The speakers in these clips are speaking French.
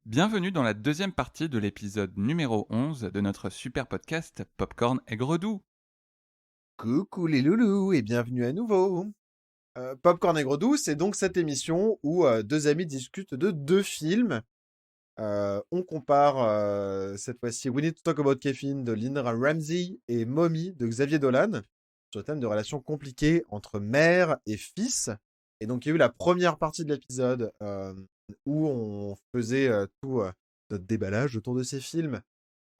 Bienvenue dans la deuxième partie de l'épisode numéro 11 de notre super podcast Popcorn Aigre Doux. Coucou les loulous et bienvenue à nouveau. Popcorn Aigre Doux, c'est donc cette émission où deux amis discutent de deux films. On compare cette fois-ci We Need to Talk About Kevin de Linda Ramsey et Mommy de Xavier Dolan sur le thème de relations compliquées entre mère et fils. Et donc il y a eu la première partie de l'épisode où on faisait tout notre déballage autour de ces films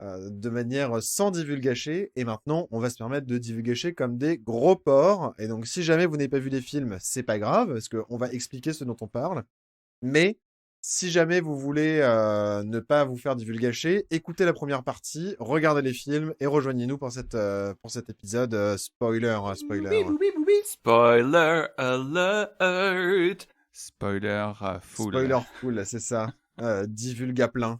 de manière sans divulgacher. Et maintenant, on va se permettre de divulgacher comme des gros porcs. Et donc, si jamais vous n'avez pas vu les films, c'est pas grave, parce qu'on va expliquer ce dont on parle. Mais si jamais vous voulez ne pas vous faire divulgacher, écoutez la première partie, regardez les films et rejoignez-nous pour cet épisode spoiler. Spoiler alert. Spoiler full. Spoiler full, c'est ça. Divulga plein.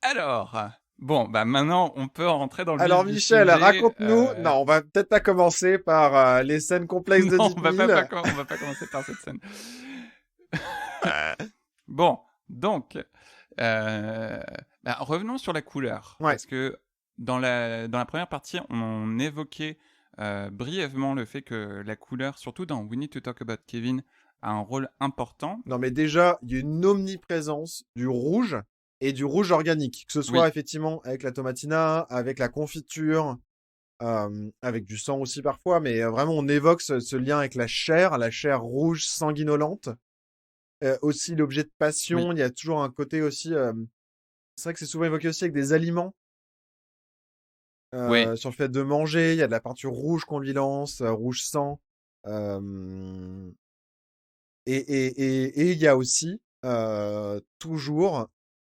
Alors, bon, maintenant on peut rentrer dans le Alors vif du Michel, sujet. raconte-nous. Non, on va peut-être pas commencer par les scènes complexes de Non, Deep on va Mill. pas commencer par cette scène. Bon, donc, revenons sur la couleur. Ouais. Parce que dans la première partie, on évoquait brièvement le fait que la couleur, surtout dans We Need to Talk About Kevin, a un rôle important. Non, mais déjà, il y a une omniprésence du rouge et du rouge organique. Que ce soit Oui. effectivement avec la tomatina, avec la confiture, avec du sang aussi parfois, mais vraiment, on évoque ce lien avec la chair rouge sanguinolente. Aussi, l'objet de passion, Oui. il y a toujours un côté aussi... c'est vrai que c'est souvent évoqué aussi avec des aliments. Oui. Sur le fait de manger, il y a de la peinture rouge qu'on lui lance, rouge sang. Euh, Et il y a aussi toujours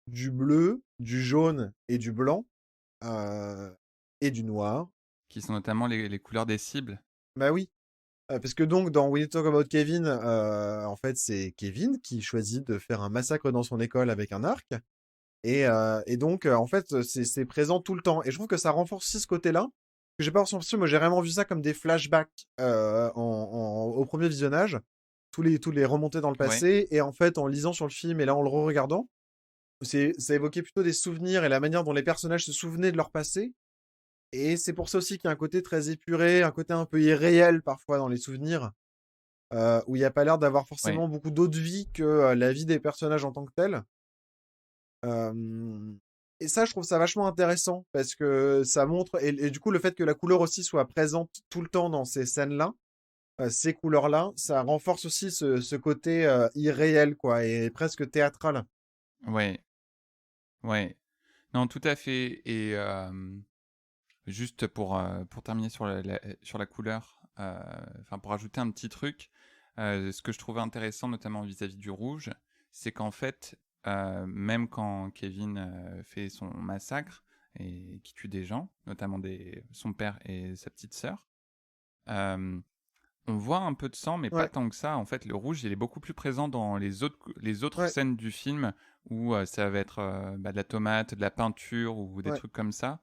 du bleu, du jaune et du blanc et du noir. Qui sont notamment les couleurs des cibles. Bah oui, parce que donc dans We Need to Talk About Kevin, en fait c'est Kevin qui choisit de faire un massacre dans son école avec un arc. Et donc en fait c'est présent tout le temps. Et je trouve que ça renforce aussi ce côté-là. Que j'ai pas ressenti, moi j'ai vraiment vu ça comme des flashbacks au premier visionnage. Tous les remontées dans le Ouais. passé, et en fait, en lisant sur le film et là en le re-regardant, ça évoquait plutôt des souvenirs et la manière dont les personnages se souvenaient de leur passé. Et c'est pour ça aussi qu'il y a un côté très épuré, un côté un peu irréel parfois dans les souvenirs, où il n'y a pas l'air d'avoir Ouais. forcément beaucoup d'autre vie que la vie des personnages en tant que tels. Et ça, je trouve ça vachement intéressant parce que ça montre, et du coup, le fait que la couleur aussi soit présente tout le temps dans ces scènes-là, ces couleurs-là, ça renforce aussi ce côté irréel, quoi, et presque théâtral. Ouais. Ouais. Non, tout à fait. Et juste pour terminer sur la couleur, enfin pour ajouter un petit truc, ce que je trouvais intéressant, notamment vis-à-vis du rouge, c'est qu'en fait, même quand Kevin fait son massacre et qui tue des gens, notamment son père et sa petite sœur, euh, on voit un peu de sang, mais pas Ouais, tant que ça. En fait, le rouge, il est beaucoup plus présent dans les autres ouais, scènes du film où ça va être de la tomate, de la peinture ou des ouais, trucs comme ça.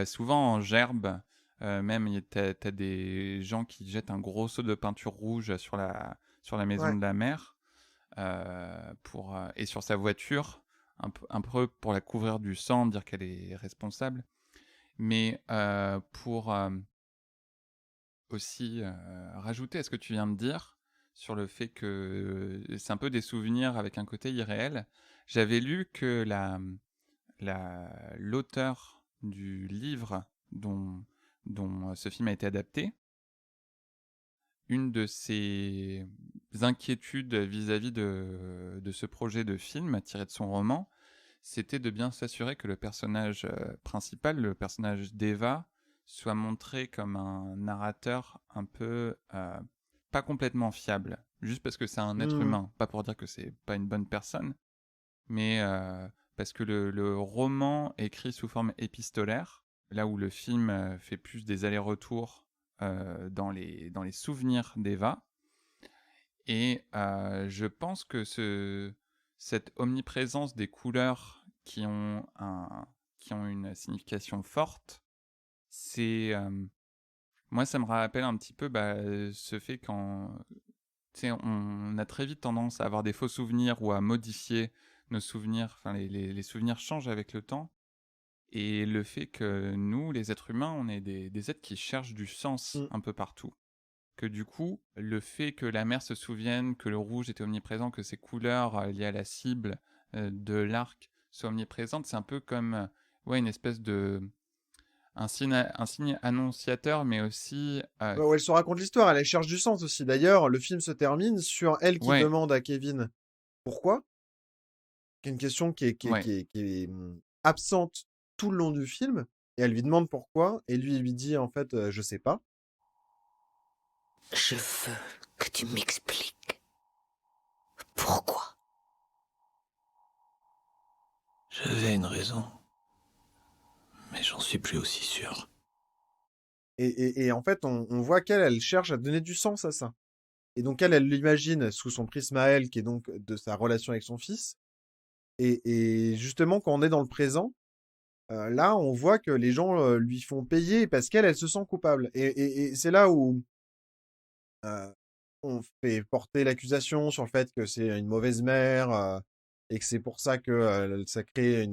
Souvent en gerbe, même t'as des gens qui jettent un gros seau de peinture rouge sur la maison ouais. de la mère et sur sa voiture, un peu pour la couvrir du sang, dire qu'elle est responsable. Mais pour aussi rajouter à ce que tu viens de dire sur le fait que c'est un peu des souvenirs avec un côté irréel, j'avais lu que l'auteur du livre dont ce film a été adapté, une de ses inquiétudes vis-à-vis de ce projet de film tiré de son roman, c'était de bien s'assurer que le personnage principal, le personnage d'Eva, soit montré comme un narrateur un peu pas complètement fiable, juste parce que c'est un être Hmm. humain, pas pour dire que c'est pas une bonne personne, mais parce que le roman écrit sous forme épistolaire, là où le film fait plus des allers-retours dans les souvenirs d'Eva, et je pense que cette omniprésence des couleurs qui ont une signification forte c'est moi ça me rappelle un petit peu ce fait quand tu sais, on a très vite tendance à avoir des faux souvenirs ou à modifier nos souvenirs. Enfin, les souvenirs changent avec le temps. Et le fait que nous, les êtres humains, on est des êtres qui cherchent du sens Mm. un peu partout. Que du coup, le fait que la mère se souvienne que le rouge était omniprésent, que ces couleurs liées à la cible de l'arc soient omniprésentes, c'est un peu comme ouais, une espèce de un signe annonciateur, mais aussi Ouais, ouais, elle se raconte l'histoire, elle cherche du sens aussi. D'ailleurs, le film se termine sur elle qui ouais, demande à Kevin pourquoi, qui est une question ouais, qui est absente tout le long du film. Et elle lui demande pourquoi, et lui, il lui dit en fait, je sais pas. Je veux que tu m'expliques. Pourquoi? J'avais une raison, mais j'en suis plus aussi sûr. Et en fait, on voit qu'elle, elle cherche à donner du sens à ça. Et donc elle l'imagine sous son prisme à elle, qui est donc de sa relation avec son fils. Et justement, quand on est dans le présent, là, on voit que les gens lui font payer parce qu'elle, elle se sent coupable. Et c'est là où euh, on fait porter l'accusation sur le fait que c'est une mauvaise mère et que c'est pour ça que ça crée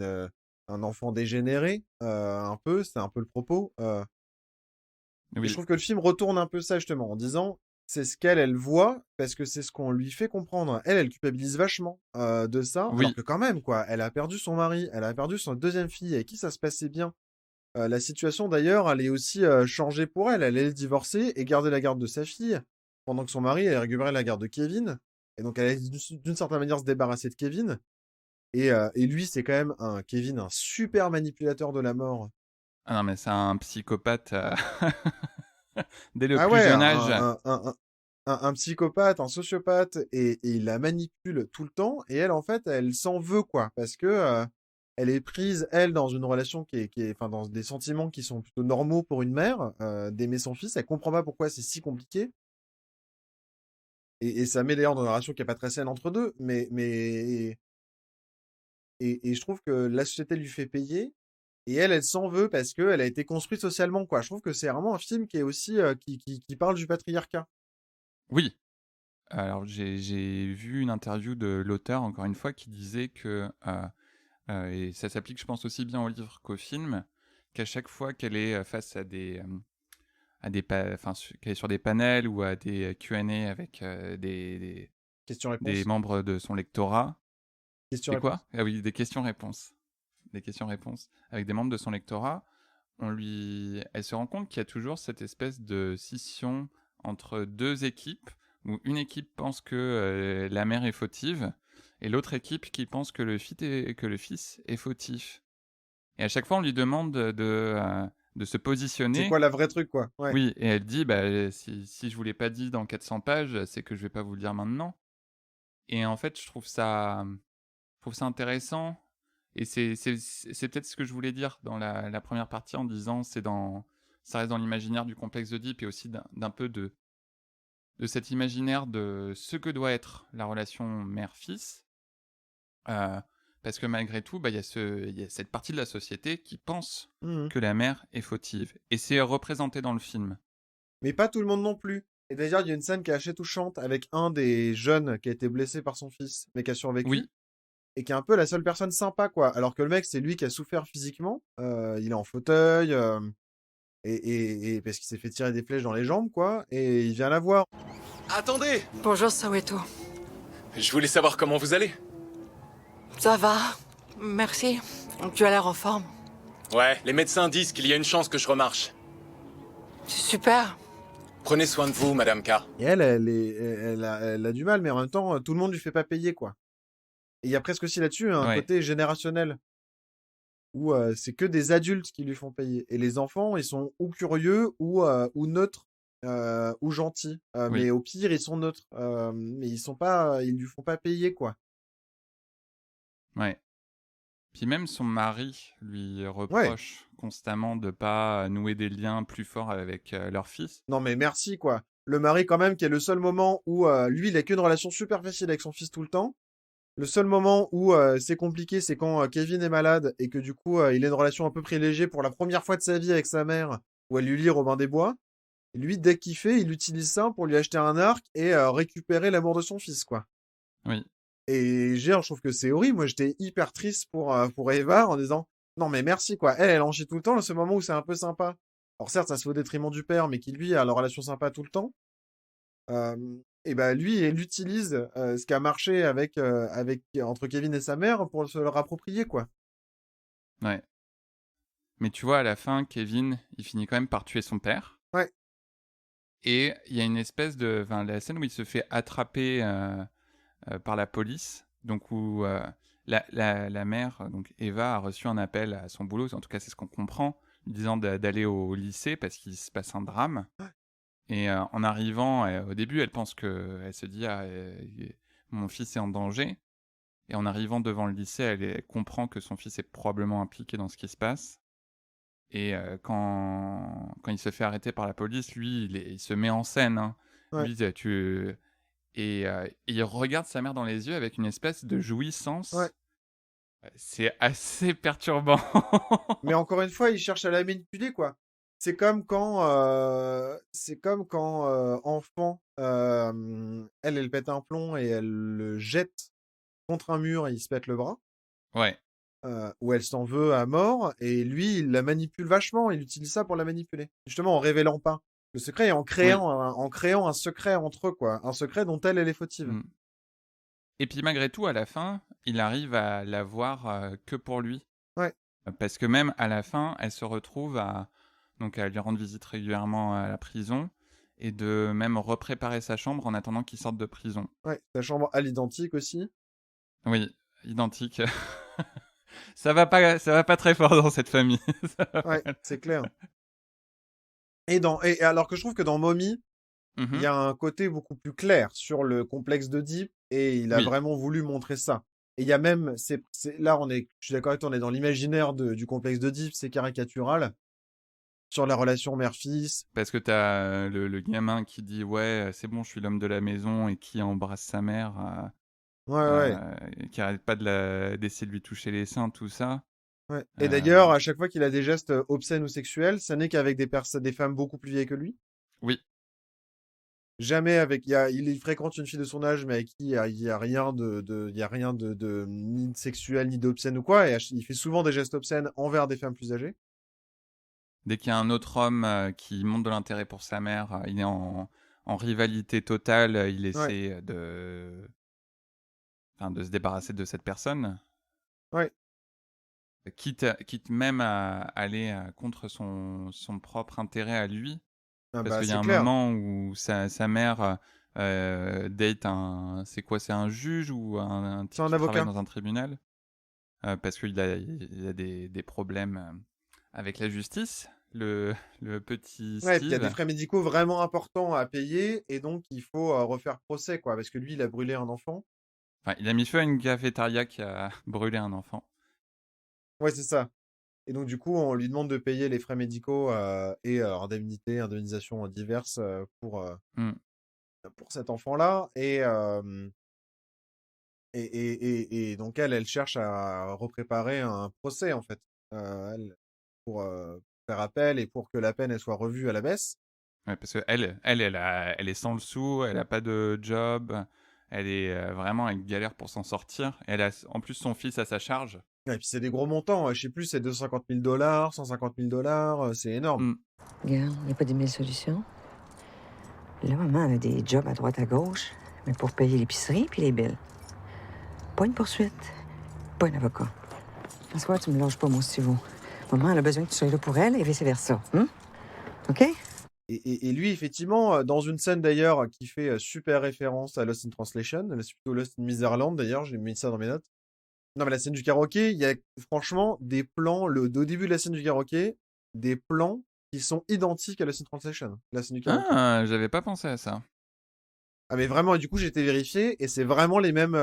un enfant dégénéré, un peu, c'est un peu le propos. Et je oui, trouve que le film retourne un peu ça justement en disant c'est ce qu'elle, elle voit parce que c'est ce qu'on lui fait comprendre. Elle, elle culpabilise vachement de ça, alors oui. que quand même, quoi, elle a perdu son mari, elle a perdu son deuxième fille avec qui ça se passait bien. La situation d'ailleurs, elle est aussi changée pour elle. Elle est divorcée et garder la garde de sa fille, pendant que son mari a récupéré la garde de Kevin. Et donc elle a d'une certaine manière se débarrasser de Kevin. Et lui, c'est quand même Kevin, un super manipulateur de la mort. Ah non, mais c'est un psychopathe dès le Ah plus ouais, jeune âge. un psychopathe, un sociopathe, et il la manipule tout le temps. Et elle, en fait, elle s'en veut, quoi, parce que elle est prise, elle, dans une relation enfin, dans des sentiments qui sont plutôt normaux pour une mère, d'aimer son fils. Elle comprend pas pourquoi c'est si compliqué. Et ça met d'ailleurs dans une relation qui est pas très saine entre deux. Et je trouve que la société lui fait payer. Et elle, elle s'en veut parce qu'elle a été construite socialement, quoi. Je trouve que c'est vraiment un film qui est aussi, qui parle du patriarcat. Oui. Alors, j'ai vu une interview de l'auteur, encore une fois, qui disait que, et ça s'applique, je pense, aussi bien au livre qu'au film, qu'à chaque fois qu'elle est face enfin, qu'elle est sur des panels ou à des Q&A avec des Question-réponse. membres de son lectorat, des Question-réponse. quoi? Ah oui, des questions-réponses. Des questions-réponses avec des membres de son lectorat, elle se rend compte qu'il y a toujours cette espèce de scission entre deux équipes, où une équipe pense que la mère est fautive, et l'autre équipe qui pense que que le fils est fautif. Et à chaque fois, on lui demande de se C'est positionner. quoi la vraie truc, quoi? Ouais. Oui, et elle dit, bah, si je vous l'ai pas dit dans 400 pages, c'est que je vais pas vous le dire maintenant. Et en fait, je trouve ça intéressant. Et c'est peut-être ce que je voulais dire dans la première partie en disant ça reste dans l'imaginaire du complexe d'Oedipe et aussi d'un peu de cet imaginaire de ce que doit être la relation mère-fils. euh, Parce que malgré tout, bah, il y a cette partie de la société qui pense Mmh. que la mère est fautive. Et c'est représenté dans le film. Mais pas tout le monde non plus. Et d'ailleurs, il y a une scène qui est assez touchante avec un des jeunes qui a été blessé par son fils, mais qui a survécu, Oui, et qui est un peu la seule personne sympa, quoi. Alors que le mec, c'est lui qui a souffert physiquement. Il est en fauteuil, et parce qu'il s'est fait tirer des flèches dans les jambes, quoi. Et il vient la voir. Attendez! Bonjour, Soweto. Je voulais savoir comment vous allez. Ça va? Merci. Tu as l'air en forme. Ouais, les médecins disent qu'il y a une chance que je remarche. C'est super. Prenez soin de vous, Madame K. Et elle a du mal, mais en même temps, tout le monde lui fait pas payer, quoi. Et il y a presque aussi là-dessus un ouais, côté générationnel, où c'est que des adultes qui lui font payer. Et les enfants, ils sont ou curieux ou neutres ou gentils. Mais oui, au pire, ils sont neutres. Mais ils lui font pas payer, quoi. ouais. Puis même son mari lui Ouais. reproche constamment de pas nouer des liens plus forts avec leur fils. Non, mais merci, quoi. Le mari, quand même, qui est le seul moment où lui, il a qu'une relation super facile avec son fils tout le temps. Le seul moment où c'est compliqué, c'est quand Kevin est malade et que du coup, il a une relation un peu privilégiée pour la première fois de sa vie avec sa mère, où elle lui lit Robin des Bois. Et lui, dès qu'il fait, il utilise ça pour lui acheter un arc et récupérer l'amour de son fils, quoi. Oui. Et genre, je trouve que c'est horrible. Moi, j'étais hyper triste pour Eva en disant, non, mais merci, quoi. Elle en chie tout le temps, ce moment où c'est un peu sympa. Alors certes, ça se fait au détriment du père, mais qui lui a la relation sympa tout le temps. Et ben lui, il utilise ce qui a marché avec entre Kevin et sa mère pour se le rapproprier, quoi. Ouais. Mais tu vois, à la fin, Kevin, il finit quand même par tuer son père. Ouais. Et il y a une espèce de... Enfin, la scène où il se fait attraper par la police, donc où la mère, donc Eva, a reçu un appel à son boulot, en tout cas c'est ce qu'on comprend, lui disant d'aller au lycée parce qu'il se passe un drame. Et en arrivant, au début, elle pense que... Elle se dit, ah, mon fils est en danger. Et en arrivant devant le lycée, elle comprend que son fils est probablement impliqué dans ce qui se passe. Et quand il se fait arrêter par la police, lui, il se met en scène. Hein. Ouais. Lui, il regarde sa mère dans les yeux avec une espèce de jouissance. Ouais. C'est assez perturbant. Mais encore une fois, il cherche à la manipuler, quoi. C'est comme quand enfant, elle pète un plomb et elle le jette contre un mur et il se pète le bras. Ouais. Où elle s'en veut à mort, et lui, il la manipule vachement, il utilise ça pour la manipuler. Justement, en révélant pas le secret et en Oui. créant un secret entre eux, quoi. Un secret dont elle est fautive. Mm. Et puis malgré tout, à la fin, il arrive à la voir que pour lui. Ouais. Parce que même à la fin, elle se retrouve donc à lui rendre visite régulièrement à la prison et de même repréparer sa chambre en attendant qu'il sorte de prison. Ouais, sa chambre à l'identique aussi. Oui, identique. Ça va pas très fort dans cette famille. Ouais, c'est clair. Et alors que je trouve que dans Mommy, il y a un côté beaucoup plus clair sur le complexe d'Oedipe et il a Oui. vraiment voulu montrer ça. Et il y a même, là, je suis d'accord avec toi, on est dans l'imaginaire du complexe d'Oedipe, c'est caricatural sur la relation mère-fils. Parce que t'as le gamin qui dit ouais, c'est bon, je suis l'homme de la maison et qui embrasse sa mère, Ouais. qui arrête pas d'essayer de lui toucher les seins, tout ça. Ouais. Et d'ailleurs, à chaque fois qu'il a des gestes obscènes ou sexuels, ça n'est qu'avec des femmes beaucoup plus vieilles que lui. Oui. Jamais avec. Il fréquente une fille de son âge, mais avec qui il y a rien ni de sexuel ni d'obscène ou quoi. Et il fait souvent des gestes obscènes envers des femmes plus âgées. Dès qu'il y a un autre homme qui montre de l'intérêt pour sa mère, il est en rivalité totale, il essaie de se débarrasser de cette personne. Ouais. Quitte même à aller contre son propre intérêt à lui. Ah Parce bah, qu'il y a c'est un clair. moment où sa mère date c'est un juge ou un C'est type un qui travaille avocat. dans un tribunal parce qu'il a des problèmes avec la justice, le petit Ouais, et puis il y a des Steve. frais médicaux vraiment importants à payer, et donc il faut refaire procès, quoi, parce que lui, il a brûlé un enfant. Enfin, il a mis feu à une cafétéria qui a brûlé un enfant. Ouais, c'est ça. Et donc, du coup, on lui demande de payer les frais médicaux et indemnisations diverses Mm. pour cet enfant-là. Et donc, elle cherche à repréparer un procès, en fait, pour faire appel et pour que la peine elle soit revue à la baisse. Ouais, parce que elle est sans le sou, elle a pas de job, elle est vraiment en galère pour s'en sortir. Elle a en plus son fils à sa charge. Et puis, c'est des gros montants. Je sais plus, c'est 250 000 $, 150 000 $. C'est énorme. Mm. Regarde, il n'y a pas des mille solutions. Là, maman, elle a des jobs à droite, à gauche, mais pour payer l'épicerie puis les billes. Pas une poursuite, pas un avocat. François, tu me lâches pas, mon Stivo. Maman, elle a besoin que tu sois là pour elle et vice-versa. OK? Et lui, effectivement, dans une scène d'ailleurs qui fait super référence à Lost in Translation, c'est plutôt Lost in Miserland d'ailleurs, j'ai mis ça dans mes notes. Non, mais la scène du karaoké, il y a franchement des plans, au début de la scène du karaoké, des plans qui sont identiques à Lost in Translation, la scène du karaoké. Ah, j'avais pas pensé à ça. Ah, mais vraiment, et du coup, j'ai été vérifié, et c'est vraiment les mêmes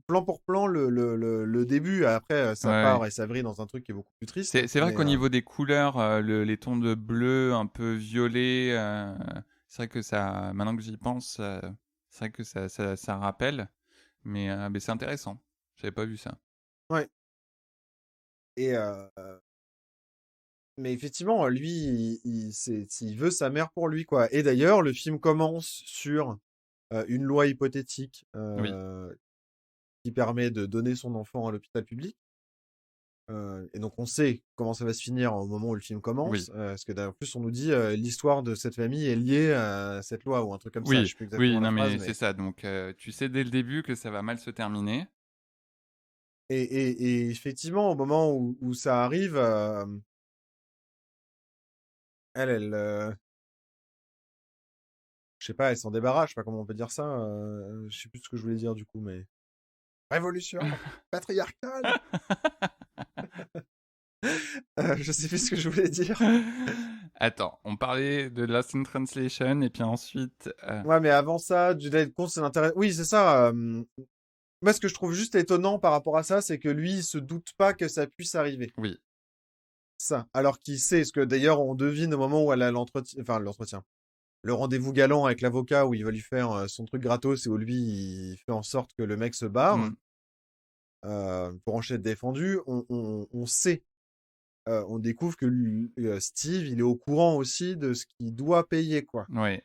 plan pour plan le début. Après, ça Ouais. part et ça vrille dans un truc qui est beaucoup plus triste. C'est vrai mais, qu'au niveau des couleurs, les tons de bleu un peu violet, c'est vrai que ça, maintenant que j'y pense, c'est vrai que ça rappelle, mais c'est intéressant. J'avais pas vu ça. Ouais. Et mais effectivement, lui, il veut sa mère pour lui, quoi. Et d'ailleurs, le film commence sur une loi hypothétique Oui. qui permet de donner son enfant à l'hôpital public. Et donc, on sait comment ça va se finir au moment où le film commence. Oui. Parce que en plus, on nous dit l'histoire de cette famille est liée à cette loi ou un truc comme ça. Je Oui, sais plus exactement oui, la non, phrase, mais mais. c'est ça. Donc, tu sais dès le début que ça va mal se terminer. Et effectivement, au moment où ça arrive, elle, je sais pas, elle s'en débarrasse, je sais pas comment on peut dire ça. Je sais plus ce que je voulais dire du coup, mais. Révolution patriarcale. Je sais plus ce que je voulais dire. Attends, on parlait de Lost in Translation et puis ensuite. Ouais, mais avant ça, Judah Con, c'est l'intérêt. Oui, c'est ça. Moi, ce que je trouve juste étonnant par rapport à ça, c'est que lui, il se doute pas que ça puisse arriver. Oui, Ça. Alors qu'il sait, ce que d'ailleurs, on devine au moment où elle a l'entretien. Enfin, l'entretien. Le rendez-vous galant avec l'avocat où il va lui faire son truc gratos et où lui, il fait en sorte que le mec se barre mm, pour enchaîner défendu. On sait. On découvre que Steve, il est au courant aussi de ce qu'il doit payer, quoi. ouais,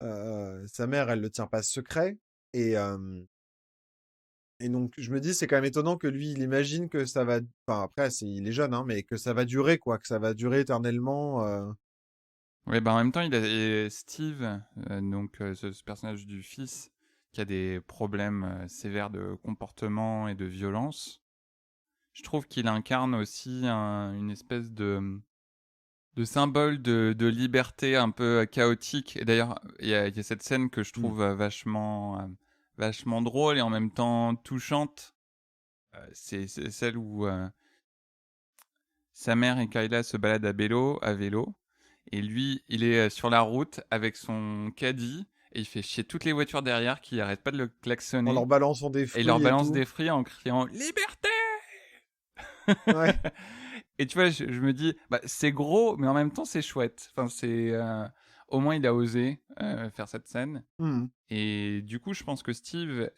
Sa mère, elle le tient pas secret. Et donc, je me dis, c'est quand même étonnant que lui, il imagine que ça va. Enfin, après, il est jeune, hein, mais que ça va durer, quoi. Que ça va durer éternellement. ouais. Bah en même temps, il a et Steve, donc ce personnage du fils, qui a des problèmes sévères de comportement et de violence. Je trouve qu'il incarne aussi une espèce de symbole de liberté un peu chaotique. Et d'ailleurs, il y a cette scène que je trouve vachement drôle et en même temps touchante. C'est celle où sa mère et Kayla se baladent à vélo, et lui, il est sur la route avec son caddie, et il fait chier toutes les voitures derrière qui arrêtent pas de le En klaxonner, leur balançant des et il leur fruits et balance tout. des fruits en criant «Liberté!» Ouais. Et tu vois, je me dis, bah, c'est gros, mais en même temps, c'est chouette. Enfin, au moins, il a osé faire cette scène. Mhm. Et du coup, je pense que Steve,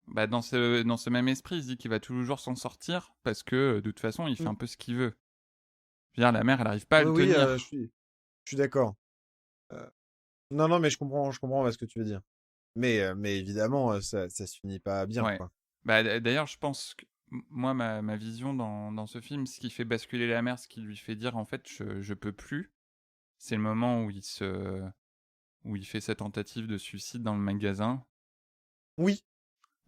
bah, dans ce même esprit, il se dit qu'il va toujours s'en sortir parce que de toute façon, il fait Mhm. un peu ce qu'il veut. Je veux dire, la mère, elle n'arrive pas à Oui, le oui, tenir. je suis d'accord. Non, non, mais je comprends ce que tu veux dire. Mais évidemment, ça se finit pas bien, Ouais. quoi. Bah, d'ailleurs, je pense que moi, ma vision dans ce film, ce qui fait basculer la mère, ce qui lui fait dire en fait, je peux plus, c'est le moment où il fait sa tentative de suicide dans le magasin. Oui,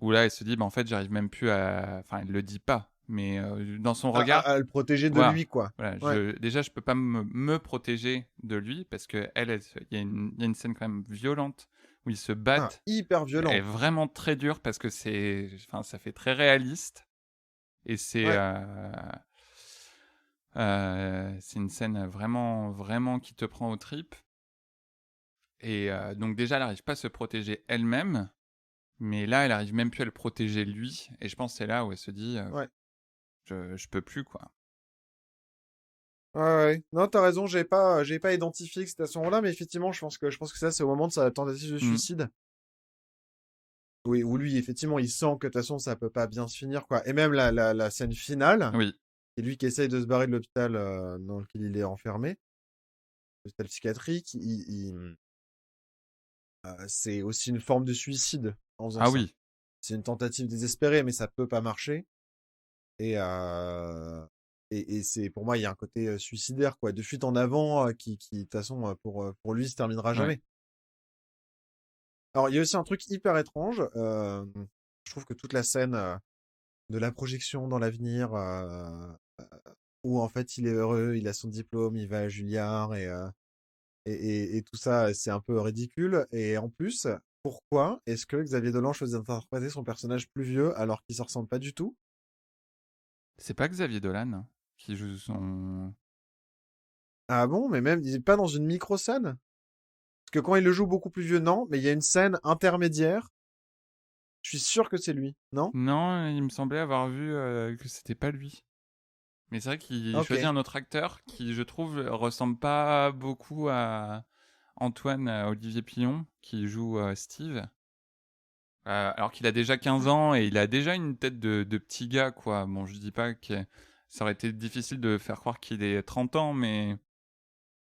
Où là, elle se dit, bah, en fait, j'arrive même plus à. Enfin, elle le dit pas, mais dans son à, regard, à le protéger de voilà. lui, quoi. Voilà, Ouais. déjà, je peux pas me protéger de lui parce que il y a une scène quand même violente où ils se Ah, battent. hyper Elle est violent. vraiment très dure parce que enfin, ça fait très réaliste et Ouais. c'est une scène vraiment qui te prend aux tripes. Et donc déjà, elle n'arrive pas à se protéger elle-même. Mais là, elle arrive même plus à le protéger lui. Et je pense que c'est là où elle se dit, Ouais. je peux plus, quoi. Ouais, ouais. Non, t'as raison, j'ai pas identifié que c'était à ce moment-là, mais effectivement, je pense que ça, c'est au moment de sa tentative de Mm. suicide. Oui, où lui, effectivement, il sent que de toute façon, ça peut pas bien se finir, quoi. Et même la scène finale, Oui, c'est lui qui essaye de se barrer de l'hôpital dans lequel il est enfermé, l'hôpital psychiatrique, c'est aussi une forme de suicide en faisant ah ça. oui, C'est une tentative désespérée, mais ça peut pas marcher. Et, et c'est, pour moi, il y a un côté suicidaire, quoi, de fuite en avant, qui, de toute façon, pour lui, se terminera ouais. jamais. Alors, il y a aussi un truc hyper étrange. Je trouve que toute la scène de la projection dans l'avenir, où en fait il est heureux, il a son diplôme, il va à Juilliard et tout ça, c'est un peu ridicule. Et en plus, pourquoi est-ce que Xavier Dolan choisit d'interpréter son personnage plus vieux alors qu'il se ressemble pas du tout? C'est pas Xavier Dolan qui joue son. Ah bon, mais même, il est pas dans une micro-scène? Parce que quand il le joue beaucoup plus vieux, non, mais il y a une scène intermédiaire. Je suis sûr que c'est lui, non? Non, il me semblait avoir vu que c'était pas lui. Mais c'est vrai qu'il Ok. choisit un autre acteur qui, je trouve, ressemble pas beaucoup à Antoine Olivier Pillon, qui joue Steve. Alors qu'il a déjà 15 ans et il a déjà une tête de petit gars, quoi. Bon, je dis pas que ça aurait été difficile de faire croire qu'il ait 30 ans, mais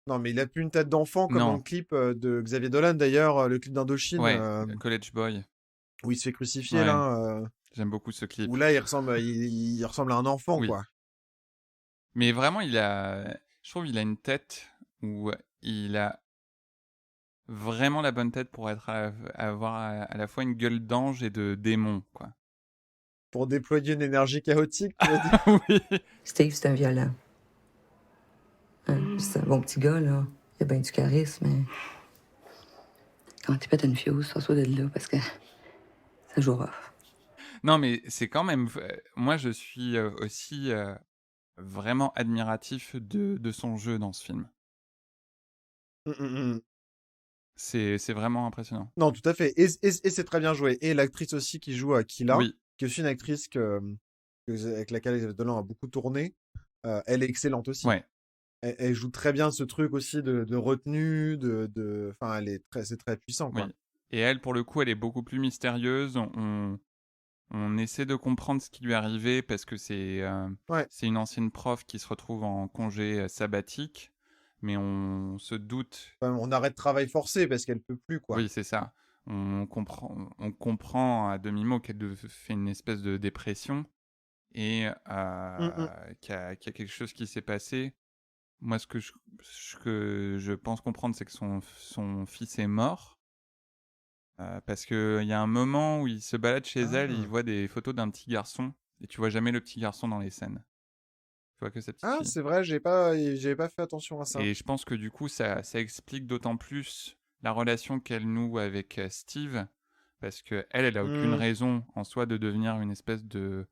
Non, mais il a plus une tête d'enfant comme dans le non. clip de Xavier Dolan, d'ailleurs, le clip d'Indochine, Ouais, College Boy. où il se fait crucifier, Ouais, là, j'aime beaucoup ce clip. où là, il ressemble à un enfant, Oui. quoi. Mais vraiment, je trouve qu'il a une tête où il a vraiment la bonne tête pour avoir à la fois une gueule d'ange et de démon, quoi. Pour déployer une énergie chaotique, tu veux dire. Oui. Steve, c'est un violent. Hein, c'est un bon petit gars, là. Il a bien du charisme, mais... Quand tu pètes une fuse, sors-toi de là, parce que ça joue rough. Non, mais c'est quand même. Moi, je suis aussi vraiment admiratif de son jeu dans ce film. Hum, hum, hum. C'est vraiment impressionnant. Non, tout à fait. Et c'est très bien joué. Et l'actrice aussi qui joue Killa, Oui, qui est aussi une actrice avec laquelle Xavier Dolan a beaucoup tourné, elle est excellente aussi. ouais. Elle joue très bien ce truc aussi de retenue, enfin, c'est très puissant, quoi. Oui. Et elle, pour le coup, elle est beaucoup plus mystérieuse. On essaie de comprendre ce qui lui est arrivé parce que Ouais. c'est une ancienne prof qui se retrouve en congé sabbatique, mais on se doute. Enfin, on arrête travail forcé parce qu'elle peut plus, quoi. Oui, c'est ça. On comprend à demi-mot qu'elle fait une espèce de dépression et Hum, hum. qu'il y a quelque chose qui s'est passé. Moi, ce que je pense comprendre, c'est que son fils est mort. Parce qu'il y a un moment où il se balade chez elle, il Ah. voit des photos d'un petit garçon, et tu vois jamais le petit garçon dans les scènes. Tu vois que sa petite Ah, fille. c'est vrai, j'avais pas fait attention à ça. Et je pense que du coup, ça explique d'autant plus la relation qu'elle noue avec Steve, parce que elle a aucune Hmm. raison en soi de devenir une espèce de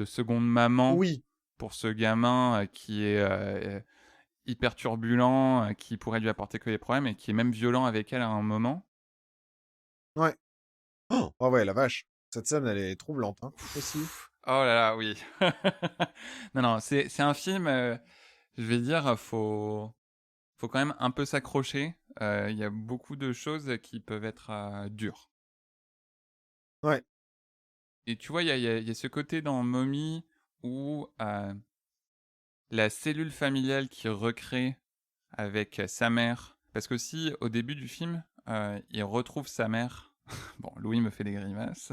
seconde maman Oui, pour ce gamin qui est hyper turbulent, qui pourrait lui apporter que des problèmes, et qui est même violent avec elle à un moment. ouais. Oh ouais, la vache. Cette scène, elle est troublante, hein, aussi. Oh là là, oui. Non, non, c'est un film, je vais dire, faut quand même un peu s'accrocher. Il y a beaucoup de choses qui peuvent être dures. Ouais. Et tu vois, il y a ce côté dans Mommy où la cellule familiale qui recrée avec sa mère. Parce qu'aussi, au début du film, il retrouve sa mère. Bon, Louis me fait des grimaces.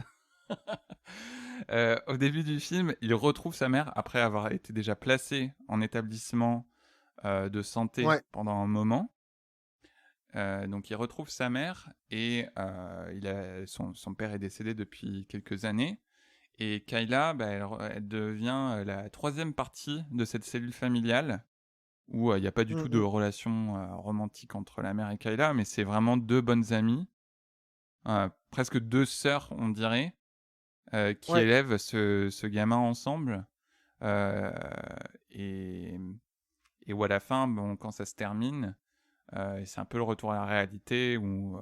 Au début du film, il retrouve sa mère après avoir été déjà placé en établissement de santé Ouais. pendant un moment. Donc il retrouve sa mère et son père est décédé depuis quelques années. Et Kayla, bah, elle devient la troisième partie de cette cellule familiale où il n'y a pas du Hmm, tout de hmm. relation romantique entre la mère et Kayla, mais c'est vraiment deux bonnes amies, presque deux sœurs, on dirait, qui Ouais. élèvent ce gamin ensemble. Euh, et, et où à la fin, bon, quand ça se termine, c'est un peu le retour à la réalité où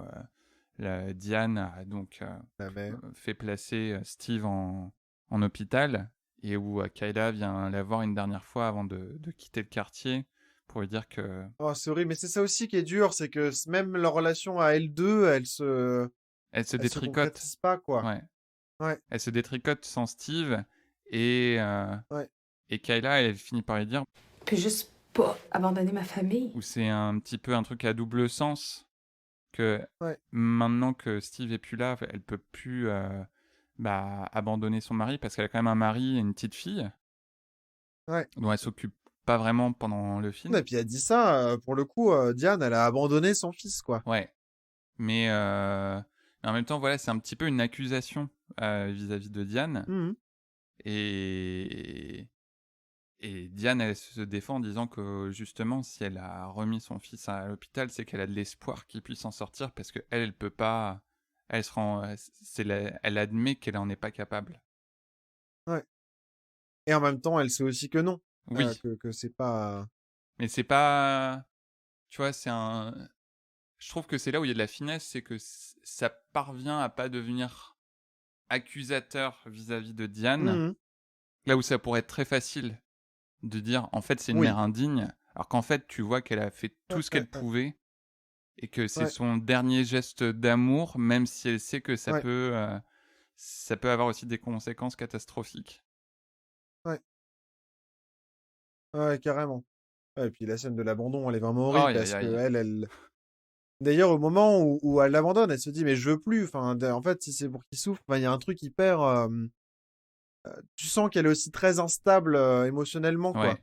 Diane a donc La mère. fait placer Steve en hôpital et où Kayla vient la voir une dernière fois avant de quitter le quartier pour lui dire que Oh, c'est horrible. Mais c'est ça aussi qui est dur, c'est que même leur relation à L2, elle se elle se détricote. concrétise pas, quoi. Ouais. Ouais. Elle se détricote sans Steve et, Ouais. et Kayla, elle finit par lui dire, Puis juste pas abandonner ma famille. où c'est un petit peu un truc à double sens, que Ouais. maintenant que Steve est plus là, elle peut plus abandonner son mari parce qu'elle a quand même un mari et une petite fille Ouais. dont elle s'occupe pas vraiment pendant le film. Et puis elle dit ça, pour le coup, Diane, elle a abandonné son fils, quoi. Ouais, mais en même temps, voilà, c'est un petit peu une accusation vis-à-vis de Diane. Mhm. Et Diane, elle se défend en disant que justement, si elle a remis son fils à l'hôpital, c'est qu'elle a de l'espoir qu'il puisse s'en sortir parce que elle peut pas. Elle se rend, elle admet qu'elle en est pas capable. Ouais. Et en même temps, elle sait aussi que non. Oui, Que c'est pas. mais c'est pas. Tu vois, je trouve que c'est là où il y a de la finesse, c'est que ça parvient à pas devenir accusateur vis-à-vis de Diane, Mhm. là où ça pourrait être très facile de dire en fait c'est une Oui. mère indigne, alors qu'en fait tu vois qu'elle a fait tout ce qu'elle Ouais. pouvait et que c'est Ouais. son dernier geste d'amour, même si elle sait que ça Ouais. peut ça peut avoir aussi des conséquences catastrophiques. Ouais, ouais, carrément. Ouais, et puis la scène de l'abandon, elle est vraiment horrible Aïe, aïe, parce que aïe. elle... D'ailleurs, au moment où elle l'abandonne, elle se dit, mais je veux plus. Enfin, en fait, si c'est pour qu'il souffre, enfin, il y a un truc hyper... tu sens qu'elle est aussi très instable émotionnellement, quoi. Ouais,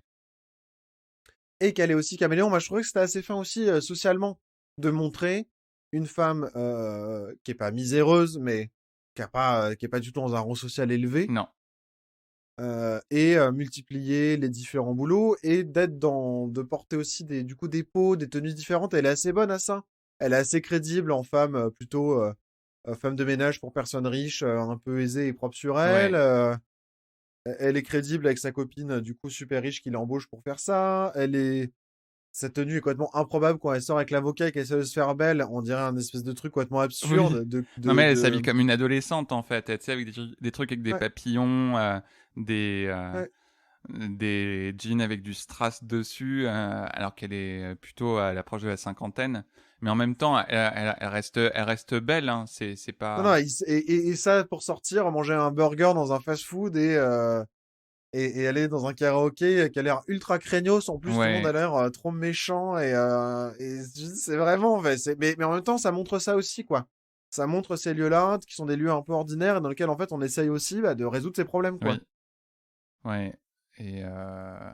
Et qu'elle est aussi caméléon. Moi, je trouvais que c'était assez fin aussi socialement de montrer une femme qui est pas miséreuse, mais qui est pas du tout dans un rang social élevé, non, et multiplier les différents boulots et de porter aussi du coup des peaux, des tenues différentes. Elle est assez bonne à ça. Elle est assez crédible en femme plutôt femme de ménage pour personnes riches, un peu aisée et propre sur elle. ouais. Elle est crédible avec sa copine du coup super riche qui l'embauche pour faire ça. Sa tenue est complètement improbable quand elle sort avec l'avocat et qu'elle essaie de se faire belle. On dirait un espèce de truc complètement Oui. absurde. Non, mais elle s'habille comme une adolescente, en fait. Tu sais, avec des trucs avec des Ouais, papillons, des, ouais. des jeans avec du strass dessus, alors qu'elle est plutôt à l'approche de la cinquantaine. Mais en même temps, elle reste belle, hein. C'est Non, non, pas... et ça pour sortir, manger un burger dans un fast-food et aller dans un karaoké qui a l'air ultra craignos. En plus, tout le monde a Ouais, l'air trop méchant et c'est vraiment, ouais, mais en même temps, ça montre ça aussi, quoi. Ça montre ces lieux-là qui sont des lieux un peu ordinaires et dans lesquels en fait on essaye aussi de résoudre ses problèmes, quoi. oui, ouais. Et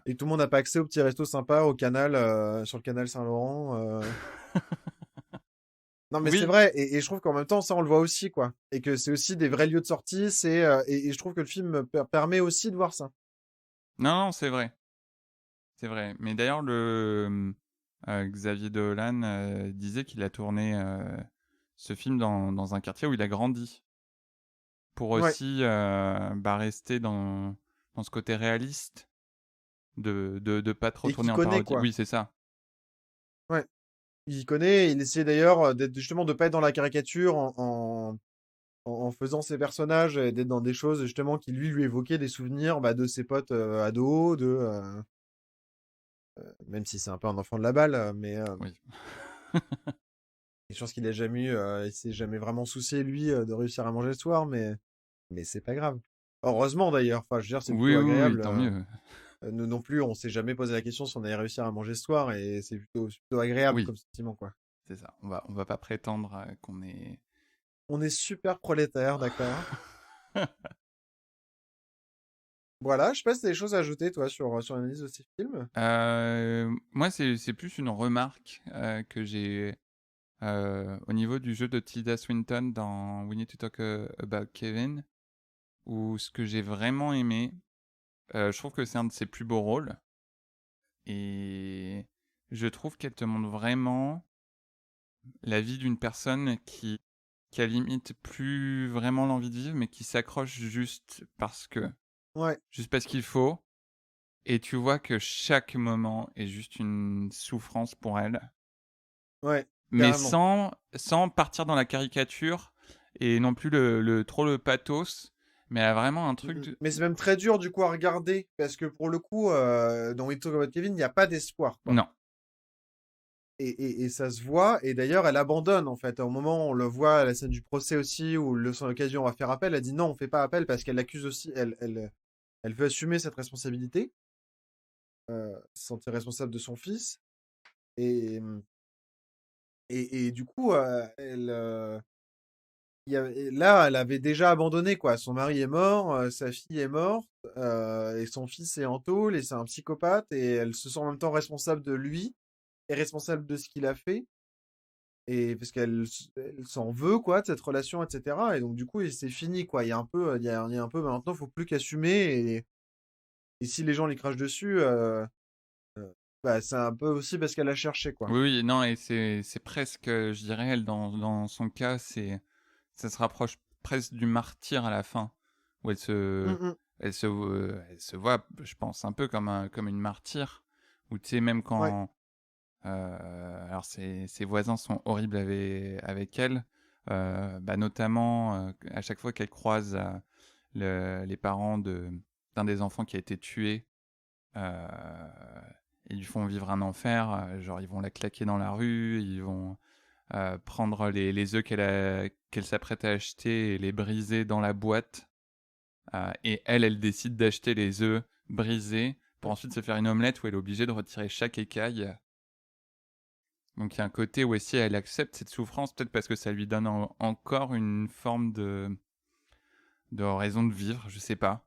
Et tout le monde n'a pas accès au petit resto sympa au canal, sur le canal Saint-Laurent. Non, mais c'est oui, vrai, et je trouve qu'en même temps, ça, on le voit aussi, quoi. Et que c'est aussi des vrais lieux de sortie, et je trouve que le film permet aussi de voir ça. non, non, c'est vrai. C'est vrai. Mais d'ailleurs, Xavier Dolan disait qu'il a tourné ce film dans un quartier où il a grandi. Pour Ouais, aussi rester dans ce côté réaliste, de pas trop et qui tourner en connaît, parodie. quoi. Oui, c'est ça. Ouais, il connaît, il essaie d'ailleurs justement de pas être dans la caricature en faisant ses personnages, et d'être dans des choses, justement, qui lui évoquaient des souvenirs de ses potes ados, même si c'est un peu un enfant de la balle, mais Oui. je pense qu'il a jamais eu, il s'est jamais vraiment soucié, lui, de réussir à manger le soir, mais c'est pas grave. Heureusement d'ailleurs, enfin, je veux dire, c'est Oui, plutôt oui, oui, agréable. tant mieux. Nous non plus, on s'est jamais posé la question si on allait réussir à manger ce soir et c'est plutôt agréable Oui, comme sentiment, quoi. c'est ça. On va pas prétendre qu'on est... On est super prolétaire, d'accord. Voilà, je sais pas si t'as des choses à ajouter, toi, sur l'analyse de ces films. Moi, c'est plus une remarque que j'ai au niveau du jeu de Tilda Swinton dans We Need to Talk About Kevin, où ce que j'ai vraiment aimé, je trouve que c'est un de ses plus beaux rôles, et je trouve qu'elle te montre vraiment la vie d'une personne qui a limite plus vraiment l'envie de vivre, mais qui s'accroche Ouais, juste parce qu'il faut. Et tu vois que chaque moment est juste une souffrance pour elle, ouais, mais carrément. sans partir dans la caricature et non plus trop le pathos, mais à vraiment un truc de... Mais c'est même très dur, du coup, à regarder, parce que pour le coup, dans We Talk About Kevin, il n'y a pas d'espoir, quoi. Non, Et ça se voit, et d'ailleurs, elle abandonne, en fait. Au moment où on le voit à la scène du procès aussi, où son occasion va faire appel, elle dit non, on fait pas appel parce qu'elle accuse aussi, elle veut assumer cette responsabilité, se sentir responsable de son fils. Et, et du coup, là, elle avait déjà abandonné, quoi. Son mari est mort, sa fille est morte, et son fils est en tôle, et c'est un psychopathe, et elle se sent en même temps responsable de lui, et responsable de ce qu'il a fait, et parce elle s'en veut, quoi, de cette relation, etc. Et donc, du coup, c'est fini, quoi. Il y a un peu, il y a un peu, maintenant, faut plus qu'assumer, et si les gens lui crachent dessus, c'est un peu aussi parce qu'elle a cherché, quoi. oui, oui, non, et c'est presque, je dirais, elle, dans son cas, ça se rapproche presque du martyr à la fin, où Mm, mm. elle se voit, je pense, un peu comme une martyre, où tu sais, même Ouais, quand... alors ses voisins sont horribles avec elle, notamment à chaque fois qu'elle croise les parents d'un des enfants qui a été tué, euh, ils lui font vivre un enfer, genre ils vont la claquer dans la rue, ils vont prendre les œufs qu'elle s'apprête à acheter et les briser dans la boîte. Et elle décide d'acheter les œufs brisés pour ensuite se faire une omelette où elle est obligée de retirer chaque écaille. Donc il y a un côté où aussi elle accepte cette souffrance, peut-être parce que ça lui donne encore une forme de raison de vivre, je sais pas.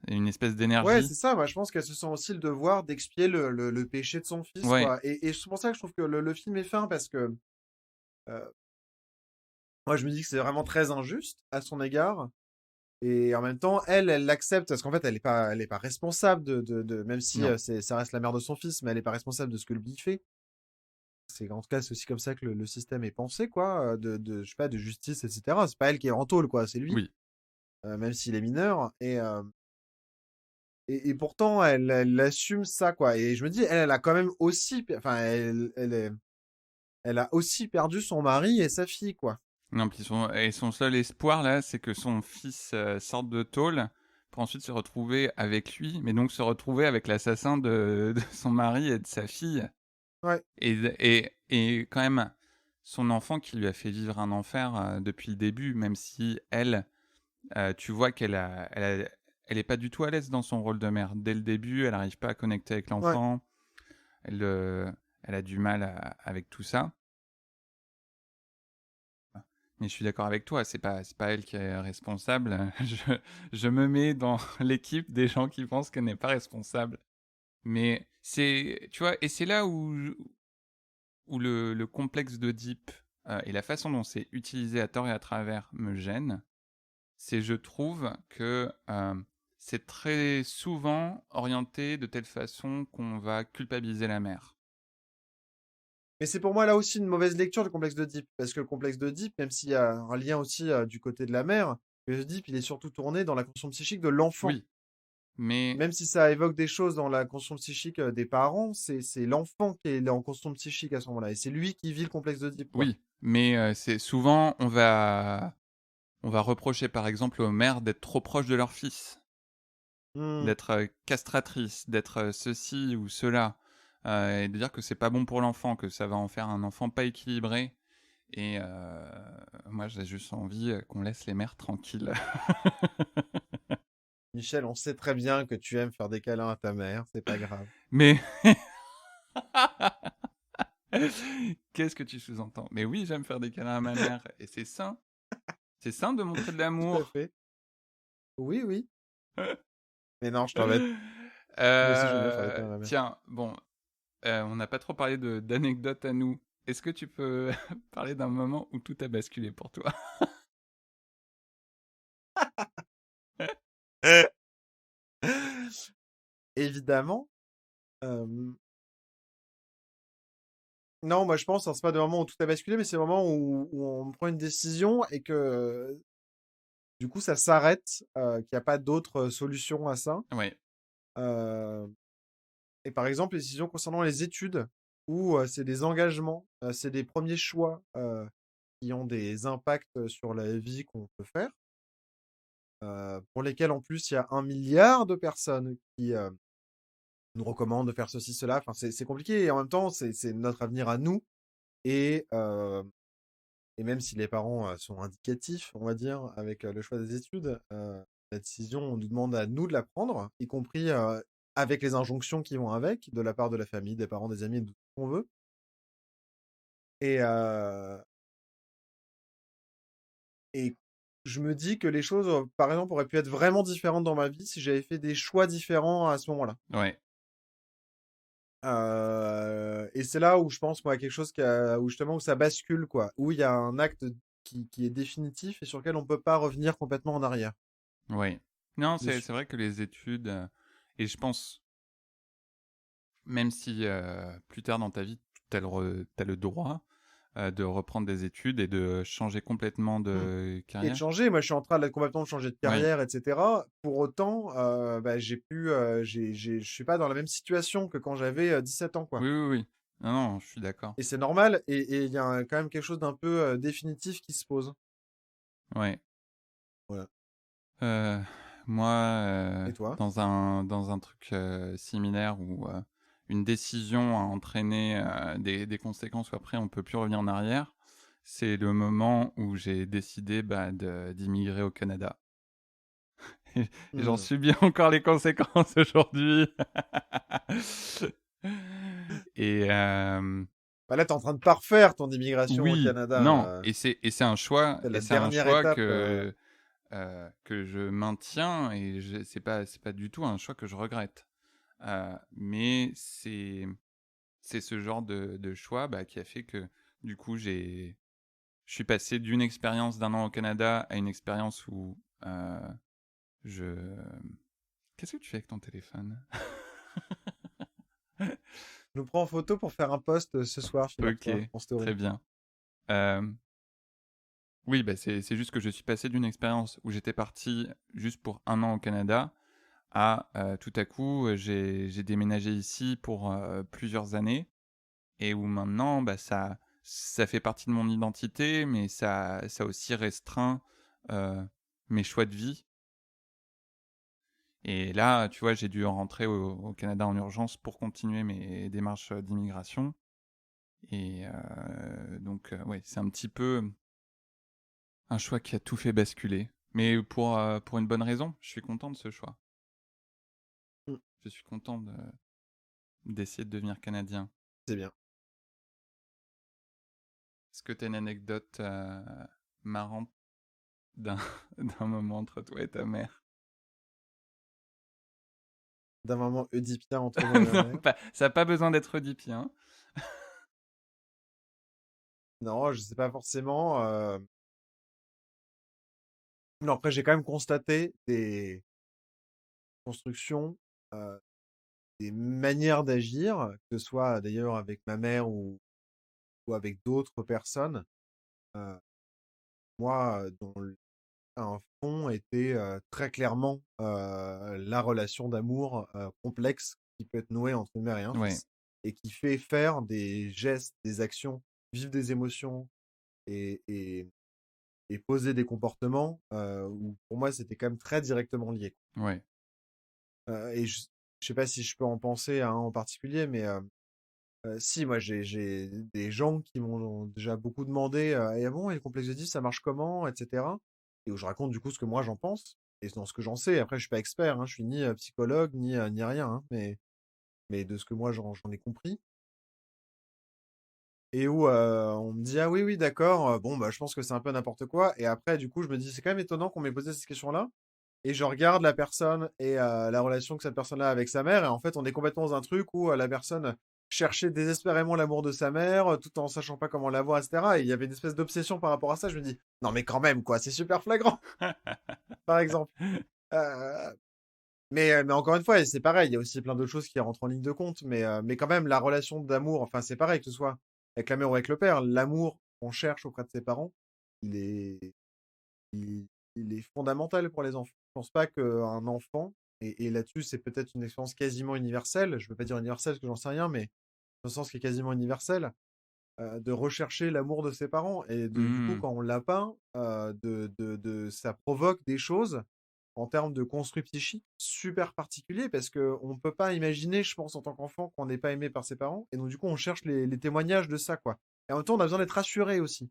Une espèce Ouais, d'énergie. c'est ça. Moi, je pense qu'elle se sent aussi le devoir d'expier le péché de son fils, Ouais, quoi. Et c'est pour ça que je trouve que le film est fin, parce que euh, moi, je me dis que c'est vraiment très injuste à son égard. Et en même temps, elle l'accepte, parce qu'en fait, elle est pas responsable même si non. ça reste la mère de son fils, mais elle est pas responsable de ce que lui fait. En tout cas, c'est aussi comme ça que le système est pensé, quoi, je sais pas, de justice, etc. C'est pas elle qui est en tôle, quoi, c'est lui, Oui, même s'il est mineur. Et pourtant, elle assume ça, quoi. Et je me dis, elle a quand même aussi, enfin, elle a aussi perdu son mari et sa fille, quoi. non, puis son seul espoir là, c'est que son fils sorte de tôle pour ensuite se retrouver avec lui, mais donc se retrouver avec l'assassin de son mari et de sa fille. Ouais, Et quand même, son enfant qui lui a fait vivre un enfer depuis le début, même si elle, tu vois elle est pas du tout à l'aise dans son rôle de mère. Dès le début, elle n'arrive pas à connecter avec ouais. l'enfant, elle a du mal avec tout ça. Mais je suis d'accord avec toi, c'est pas elle qui est responsable. Je me mets dans l'équipe des gens qui pensent qu'elle n'est pas responsable. Mais tu vois, et c'est là où le complexe d'Oedipe et la façon dont c'est utilisé à tort et à travers me gêne. C'est, je trouve, que c'est très souvent orienté de telle façon qu'on va culpabiliser la mère. Mais c'est pour moi là aussi une mauvaise lecture du complexe d'Oedipe, parce que le complexe d'Oedipe, même s'il y a un lien aussi du côté de la mère, l'Oedipe, il est surtout tourné dans la conscience psychique de l'enfant. Oui, mais Même si ça évoque des choses dans la conscience psychique des parents, c'est l'enfant qui est en conscience psychique à ce moment-là, et c'est lui qui vit le complexe d'Oedipe, quoi. oui, mais c'est souvent on va reprocher par exemple aux mères d'être trop proches de leur fils, Hmm. d'être castratrices, d'être ceci ou cela, et de dire que c'est pas bon pour l'enfant, que ça va en faire un enfant pas équilibré. Et moi, j'ai juste envie qu'on laisse les mères tranquilles. Michel, on sait très bien que tu aimes faire des câlins à ta mère, c'est pas grave. Mais qu'est-ce que tu sous-entends? Mais oui, j'aime faire des câlins à ma mère, et c'est sain. C'est sain de montrer de Tout à l'amour. fait. Oui, oui. Mais non, je t'embête. Moi aussi, j'aime bien faire des câlins à ma mère. Tiens, bon, on n'a pas trop parlé d'anecdotes à nous. Est-ce que tu peux parler d'un moment où tout a basculé pour toi? Évidemment. euh, Non, moi je pense, hein, c'est pas de moment où tout a basculé, mais c'est le moment où on prend une décision et que du coup ça s'arrête, qu'il n'y a pas d'autre solution à ça. Oui, Euh, et par exemple, les décisions concernant les études, où c'est des engagements, c'est des premiers choix qui ont des impacts sur la vie qu'on peut faire, pour lesquels en plus il y a 1 milliard de personnes qui nous recommandent de faire ceci, cela. Enfin, c'est compliqué et en même temps, c'est notre avenir à nous. Et, et même si les parents sont indicatifs, on va dire, avec le choix des études, la décision, on nous demande à nous de la prendre, y compris avec les injonctions qui vont avec, de la part de la famille, des parents, des amis, de tout ce qu'on veut. Et, et je me dis que les choses, par exemple, auraient pu être vraiment différentes dans ma vie si j'avais fait des choix différents à ce moment-là. ouais, Et c'est là où je pense, moi, à quelque chose où justement, où ça bascule, quoi. Où il y a un acte qui est définitif et sur lequel on peut pas revenir complètement en arrière ouais. Non, c'est dessus. vrai que les études, et je pense, même si plus tard dans ta vie, t'as le droit de reprendre des études et de changer complètement Mmh. de Et de carrière. changer. Moi, je suis en train de complètement changer de Oui, carrière, etc. Pour autant, bah, je suis pas dans la même situation que quand j'avais 17 ans, quoi. oui, oui, oui. Non, non, je suis d'accord. Et c'est normal. Et il y a quand même quelque chose d'un peu définitif qui se pose. Ouais. Voilà. Euh, moi, Et toi? dans un truc similaire où une décision a entraîné des conséquences où après on peut plus revenir en arrière, c'est le moment où j'ai décidé d'immigrer au Canada. Et j'en Hmm. subis encore les conséquences aujourd'hui. Et Bah là, t'es en train de parfaire ton immigration au oui, Canada. non, et c'est un choix, C'est la et c'est un dernière choix étape. que je maintiens, et c'est pas du tout un choix que je regrette. Mais c'est ce genre de choix qui a fait que du coup je suis passé d'une expérience d'1 an au Canada à une expérience où je... Qu'est-ce que tu fais avec ton téléphone? Je nous prends en photo pour faire un post ce soir, Ok, figure-toi, en story. très bien. Euh, Oui, c'est juste que je suis passé d'une expérience où j'étais parti juste pour 1 an au Canada à tout à coup j'ai déménagé ici pour plusieurs années, et où maintenant ça fait partie de mon identité, mais ça aussi restreint euh, mes choix de vie. Et là, tu vois, j'ai dû rentrer au Canada en urgence pour continuer mes démarches d'immigration. Et donc, ouais, c'est un petit peu un choix qui a tout fait basculer. Mais pour une bonne raison, je suis content de ce choix. Mm. Je suis content d'essayer de devenir canadien. C'est bien. Est-ce que tu as une anecdote marrante d'un d'un moment entre toi et ta mère? D'un moment oedipien entre moi et ma Non, mère. ça n'a pas besoin d'être oedipien. Non, je sais pas forcément. Non, après, j'ai quand même constaté des constructions, euh, des manières d'agir, que ce soit d'ailleurs avec ma mère ou avec d'autres personnes. Euh, Moi, dont un fond était très clairement la relation d'amour complexe qui peut être nouée entre une mère et un Ouais, fils, et qui fait faire des gestes, des actions, vivre des émotions et, et, et poser des comportements où pour moi c'était quand même très directement lié. ouais. Et je sais pas si je peux en penser à un en particulier, mais si, moi j'ai des gens qui m'ont déjà beaucoup demandé «Et ah bon, et le complexe d'Oedipe, ça marche comment?» et cetera. Et où je raconte du coup ce que moi j'en pense et dans ce que j'en sais. Après, je suis pas expert, hein, je suis ni psychologue ni rien, hein, mais de ce que moi j'en ai compris. Et où on me dit «Ah oui, oui, d'accord, bon, bah, je pense que c'est un peu n'importe quoi». Et après, du coup, je me dis: «C'est quand même étonnant qu'on m'ait posé cette question-là». Et je regarde la personne et la relation que cette personne a avec sa mère. Et en fait, on est complètement dans un truc où la personne cherchait désespérément l'amour de sa mère, tout en sachant pas comment l'avoir, etc. Et il y avait une espèce d'obsession par rapport à ça. Je me dis, non, mais quand même, quoi, c'est super flagrant, par exemple. Euh, mais encore une fois, et c'est pareil, il y a aussi plein d'autres choses qui rentrent en ligne de compte. Mais quand même, la relation d'amour, enfin, c'est pareil, que ce soit avec la mère ou avec le père, l'amour qu'on cherche auprès de ses parents, il est, il, il est fondamental pour les enfants. Je pense pas qu'un enfant, et là-dessus, c'est peut-être une expérience quasiment universelle, je ne veux pas dire universelle parce que j'en sais rien, mais dans un sens qui est quasiment universel, de rechercher l'amour de ses parents. Et du coup, Hmm, quand on l'a pas, ça provoque des choses en termes de construit psychique super particuliers, parce qu'on ne peut pas imaginer, je pense, en tant qu'enfant, qu'on n'est pas aimé par ses parents. Et donc, du coup, on cherche les témoignages de ça, quoi. Et en même temps, on a besoin d'être rassuré aussi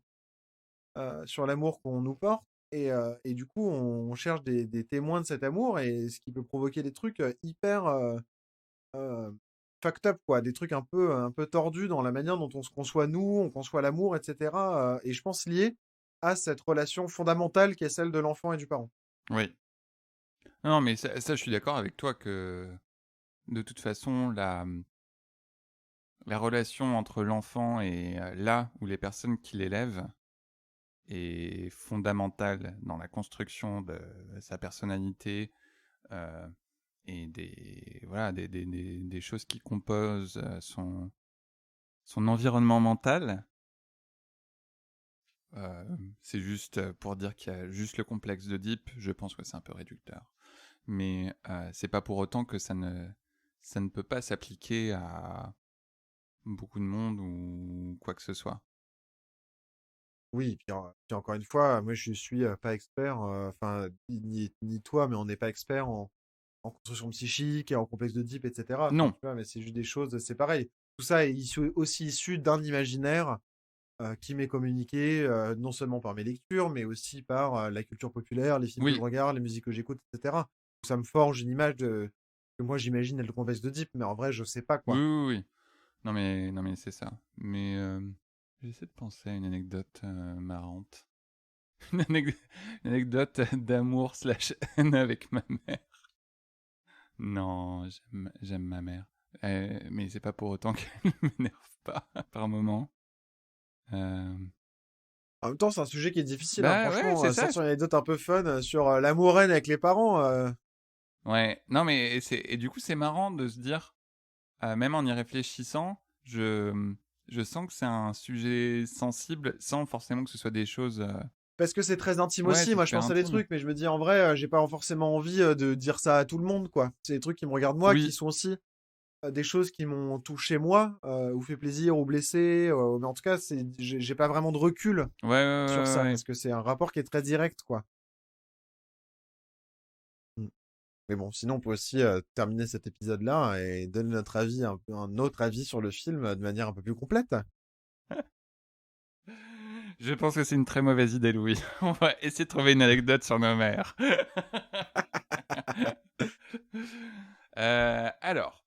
sur l'amour qu'on nous porte. Et du coup, on cherche des témoins de cet amour, et ce qui peut provoquer des trucs hyper euh, fucked up, quoi. Des trucs un peu tordus dans la manière dont on se conçoit nous, on conçoit l'amour, etc. Et je pense lié à cette relation fondamentale qui est celle de l'enfant et du parent. oui. Non, mais ça, je suis d'accord avec toi que de toute façon, la relation entre l'enfant et là où les personnes qui l'élèvent est fondamentale dans la construction de sa personnalité, euh, et voilà, des choses qui composent son environnement mental. C'est juste pour dire qu'il y a juste le complexe d'Oedipe, je pense que c'est un peu réducteur. Mais c'est pas pour autant que ça ne peut pas s'appliquer à beaucoup de monde ou quoi que ce soit. Oui, puis encore une fois, moi je suis pas expert, enfin, ni toi, mais on n'est pas expert en construction psychique et en complexe d'Oedipe, etc. Enfin, Non, tu vois, mais c'est juste des choses, c'est pareil. Tout ça est aussi issu d'un imaginaire qui m'est communiqué non seulement par mes lectures, mais aussi par la culture populaire, les films que je Oui, regarde, les musiques que j'écoute, etc. Ça me forge une image que moi j'imagine être le contexte de Deep, mais en vrai je sais pas oui, quoi. oui, oui. Non mais c'est ça. Mais j'essaie de penser à une anecdote marrante. Une, anec- une anecdote d'amour slash haine avec ma mère. Non, j'aime ma mère. Mais c'est pas pour autant qu'elle m'énerve pas par moment. Euh, En même temps, c'est un sujet qui est difficile, hein. Bah ouais, Franchement, c'est ça. sortir une anecdote un peu fun sur l'amour-haine avec les parents. Ouais, non mais et du coup c'est marrant de se dire, même en y réfléchissant, je sens que c'est un sujet sensible sans forcément que ce soit des choses. Parce que c'est très intime Ouais, aussi. c'est Moi, je super pense à des intime. trucs, mais je me dis en vrai, j'ai pas forcément envie de dire ça à tout le monde, quoi. C'est des trucs qui me regardent moi, qui Oui, sont aussi des choses qui m'ont touché moi, ou fait plaisir, ou blessé. Mais en tout cas, j'ai pas vraiment de recul ouais, ouais, sur ouais, ça, ouais. parce que c'est un rapport qui est très direct, quoi. Mm. Mais bon, sinon, on peut aussi terminer cet épisode-là et donner notre avis, un autre avis sur le film de manière un peu plus complète. Je pense que c'est une très mauvaise idée, Louis. On va essayer de trouver une anecdote sur nos mères. Alors,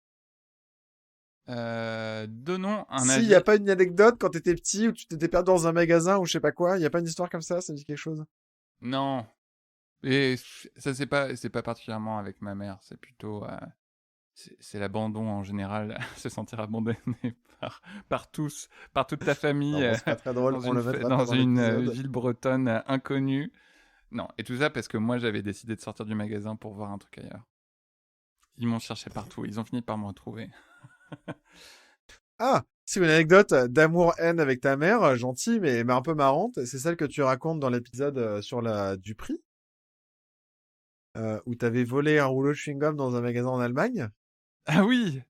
donnons un S'il n'y a avis. pas une anecdote quand t'étais petit où tu t'étais perdu dans un magasin ou je sais pas quoi, il n'y a pas une histoire comme ça dit quelque chose? Non, et ça c'est pas particulièrement avec ma mère. C'est plutôt c'est l'abandon en général, se sentir abandonné par tous, par toute ta famille Non, bon, c'est pas très drôle, on le mettra pas dans dans une l'épisode. ville bretonne inconnue. Non, et tout ça parce que moi j'avais décidé de sortir du magasin pour voir un truc ailleurs. Ils m'ont cherché partout, ils ont fini par me retrouver. Ah, c'est une anecdote d'amour-haine avec ta mère, gentille, mais un peu marrante. C'est celle que tu racontes dans l'épisode sur la Dupri, où t'avais volé un rouleau de chewing-gum dans un magasin en Allemagne, Ah oui,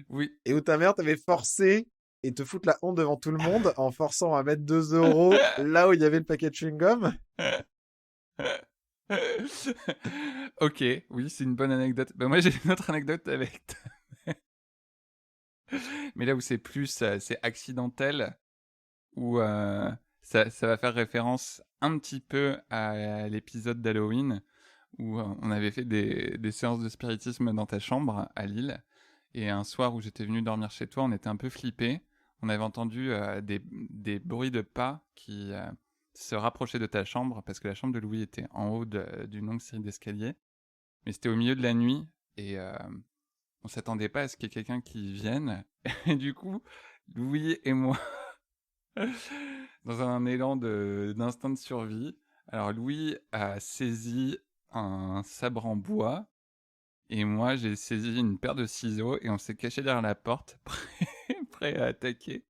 oui. et où ta mère t'avait forcé et te foutre la honte devant tout le monde en forçant à mettre 2 euros là où il y avait le paquet de chewing-gum. Ok, oui, c'est une bonne anecdote. Bah, moi j'ai une autre anecdote avec mais là où c'est plus c'est accidentel, où ça va faire référence un petit peu à l'épisode d'Halloween, où on avait fait des séances de spiritisme dans ta chambre à Lille. Et un soir où j'étais venu dormir chez toi, on était un peu flippés. On avait entendu des bruits de pas qui se rapprochaient de ta chambre, parce que la chambre de Louis était en haut d'une longue série d'escaliers. Mais c'était au milieu de la nuit, et on s'attendait pas à ce qu'il y ait quelqu'un qui vienne. Et du coup, Louis et moi, dans un élan d'instinct de survie, alors Louis a saisi un sabre en bois, et moi j'ai saisi une paire de ciseaux, et on s'est caché derrière la porte, prêt à attaquer.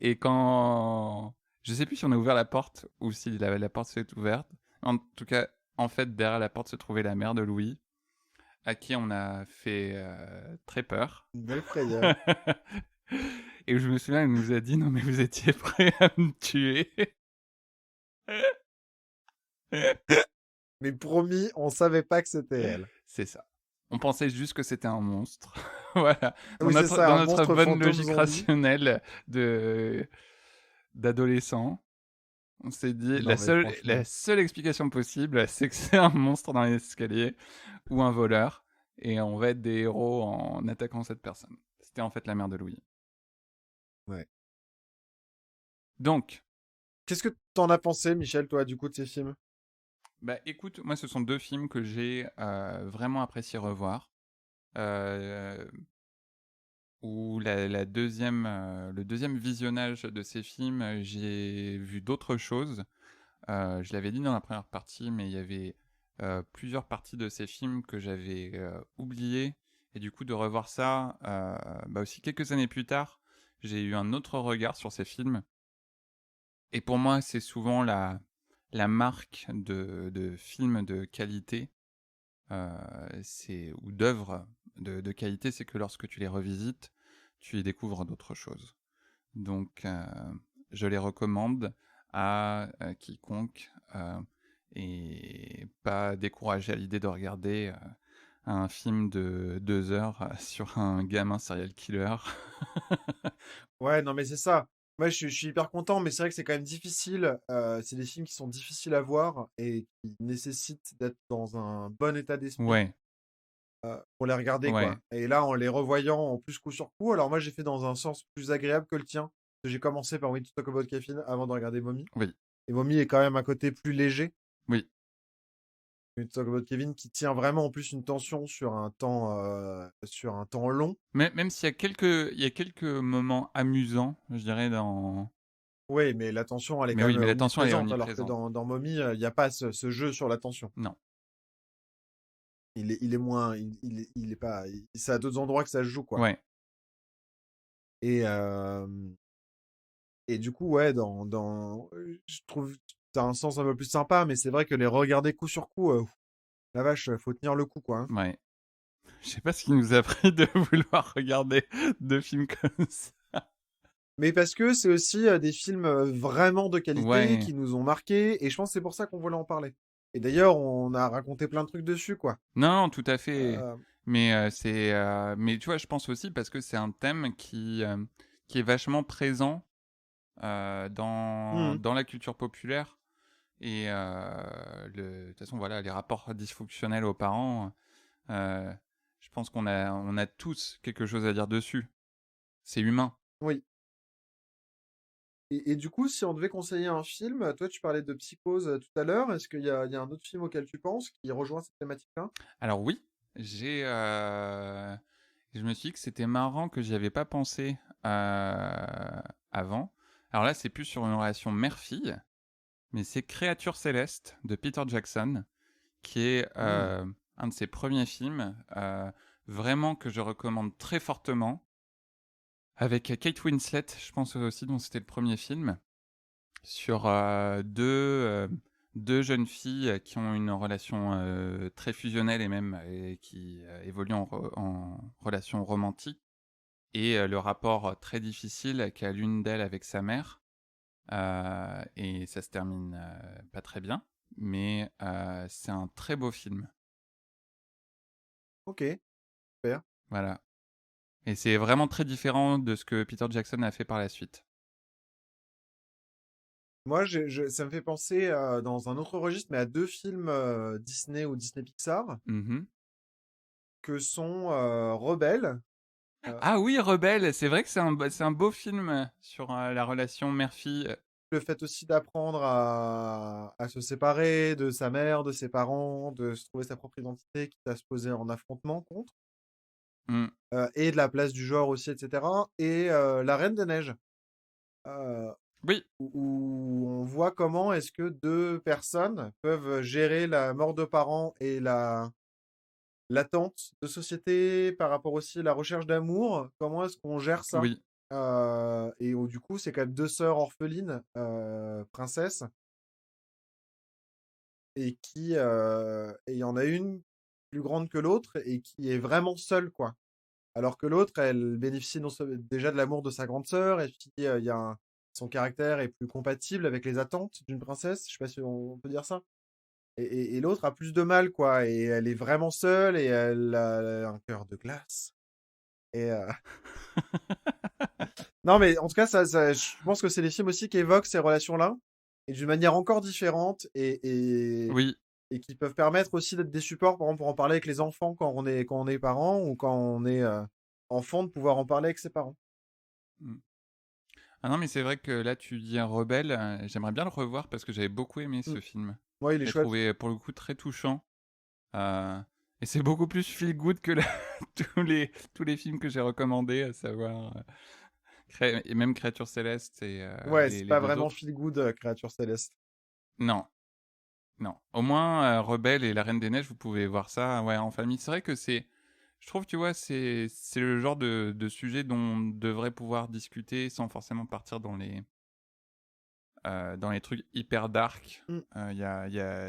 Et quand... Je sais plus si on a ouvert la porte, ou si la porte s'est ouverte. En tout cas, en fait, derrière la porte se trouvait la mère de Louis, à qui on a fait très peur. Une belle frayeur. Et je me souviens, elle nous a dit: non mais vous étiez prêts à me tuer. Mais promis, on savait pas que c'était elle. C'est ça. On pensait juste que c'était un monstre. Voilà. Oui, c'est ça, Dans un notre monstre bonne fantôme logique zombie. rationnelle d'adolescent, on s'est dit Non, mais la franchement. seule explication possible, c'est que c'est un monstre dans les escaliers ou un voleur, et on va être des héros en attaquant cette personne. C'était en fait la mère de Louis. Ouais. Donc, Qu'est-ce que t'en as pensé, Michel, toi, du coup, de ces films? bah écoute, moi ce sont deux films que j'ai vraiment apprécié revoir. Euh, Où le deuxième visionnage de ces films, j'ai vu d'autres choses. Je l'avais dit dans la première partie, mais il y avait plusieurs parties de ces films que j'avais oubliées. Et du coup, de revoir ça, bah aussi quelques années plus tard, j'ai eu un autre regard sur ces films. Et pour moi, c'est souvent la marque de films de qualité, ou d'œuvres de qualité, c'est que lorsque tu les revisites, tu y découvres d'autres choses. Donc, je les recommande à quiconque, et pas décourager à l'idée de regarder un film de 2 heures sur un gamin serial killer. Ouais, non, mais c'est ça. Moi, je suis hyper content, mais c'est vrai que c'est quand même difficile. C'est des films qui sont difficiles à voir et qui nécessitent d'être dans un bon état d'esprit Ouais, pour les regarder, quoi. ouais, Et là, en les revoyant en plus coup sur coup, alors moi, j'ai fait dans un sens plus agréable que le tien. Parce que j'ai commencé par We Need to Talk About Caffeine avant de regarder Mommy. oui, Et Mommy est quand même un côté plus léger. oui. We Need to Talk About Kevin qui tient vraiment en plus une tension sur un temps long. Même s'il y a quelques moments amusants, je dirais, dans... Oui, mais la tension, elle est Mais quand oui, même mais la tension, elle est omniprésente, alors que omniprésente. dans Mommy, il n'y a pas ce jeu sur la tension. Non. Il est moins, il est pas, c'est à d'autres endroits que ça se joue, quoi. Ouais, Et, et du coup, ouais, je trouve que ça a un sens un peu plus sympa, mais c'est vrai que les regarder coup sur coup, la vache, faut tenir le coup, quoi. Hein. ouais. Je sais pas ce qui nous a pris de vouloir regarder 2 films comme ça. Mais parce que c'est aussi des films vraiment de qualité Ouais. qui nous ont marqués, et je pense que c'est pour ça qu'on voulait en parler. Et d'ailleurs, on a raconté plein de trucs dessus, quoi. Non, tout à fait. Euh, Mais tu vois, je pense aussi parce que c'est un thème qui est vachement présent mhm. dans la culture populaire et de toute façon, voilà, les rapports dysfonctionnels aux parents, euh, je pense qu'on a tous quelque chose à dire dessus. C'est humain. Oui. Et du coup, si on devait conseiller un film, toi, tu parlais de Psychose tout à l'heure. Est-ce qu'il y a un autre film auquel tu penses qui rejoint cette thématique-là? Alors oui, je me suis dit que c'était marrant que j'y avais pas pensé avant. Alors là, c'est plus sur une relation mère-fille, mais c'est Créature céleste de Peter Jackson, qui est Hmm. un de ses premiers films, vraiment que je recommande très fortement, avec Kate Winslet, je pense aussi, dont c'était le premier film, sur deux jeunes filles qui ont une relation très fusionnelle et même et qui évoluent en relation romantique, et le rapport très difficile qu'a l'une d'elles avec sa mère. Et ça se termine pas très bien, mais c'est un très beau film. Ok, super. Voilà. Et c'est vraiment très différent de ce que Peter Jackson a fait par la suite. Moi, ça me fait penser dans un autre registre, mais à deux films Disney ou Disney Pixar, Mhm. que sont Rebelle. Ah oui, Rebelle, c'est vrai que c'est un beau film sur la relation mère-fille. Le fait aussi d'apprendre à se séparer de sa mère, de ses parents, de se trouver sa propre identité, quitte à se poser en affrontement contre, Mm. et de la place du genre aussi, etc. Et La Reine des Neiges. Euh, Oui, où on voit comment est-ce que deux personnes peuvent gérer la mort de parents et l'attente de société par rapport aussi à la recherche d'amour. Comment est-ce qu'on gère ça? oui, Et où du coup, c'est quand même deux sœurs orphelines, princesses, et il y en a une plus grande que l'autre et qui est vraiment seule, quoi. Alors que l'autre, elle bénéficie déjà de l'amour de sa grande sœur, et puis il y a son caractère est plus compatible avec les attentes d'une princesse, je sais pas si on peut dire ça. Et l'autre a plus de mal, quoi, et elle est vraiment seule, et elle a un cœur de glace. Et non, mais en tout cas, je pense que c'est des films aussi qui évoquent ces relations-là, et d'une manière encore différente, oui. et qui peuvent permettre aussi d'être des supports, par exemple, pour en parler avec les enfants quand on est parent, ou quand on est enfant, de pouvoir en parler avec ses parents. Mm. Ah non, mais c'est vrai que là, tu dis un Rebelle, j'aimerais bien le revoir parce que j'avais beaucoup aimé Mm. ce film. Ouais, il Je est l'ai chouette. trouvé pour le coup très touchant. Et c'est beaucoup plus feel good que tous les films que j'ai recommandés, à savoir et même Créature Céleste et Ouais, c'est les pas deux vraiment autres. feel good, Créature Céleste. Non, non. Au moins, Rebelle et La Reine des Neiges, vous pouvez voir ça ouais, en famille. C'est vrai que je trouve, tu vois, c'est le genre de sujet dont on devrait pouvoir discuter sans forcément partir dans les trucs hyper dark. Mm,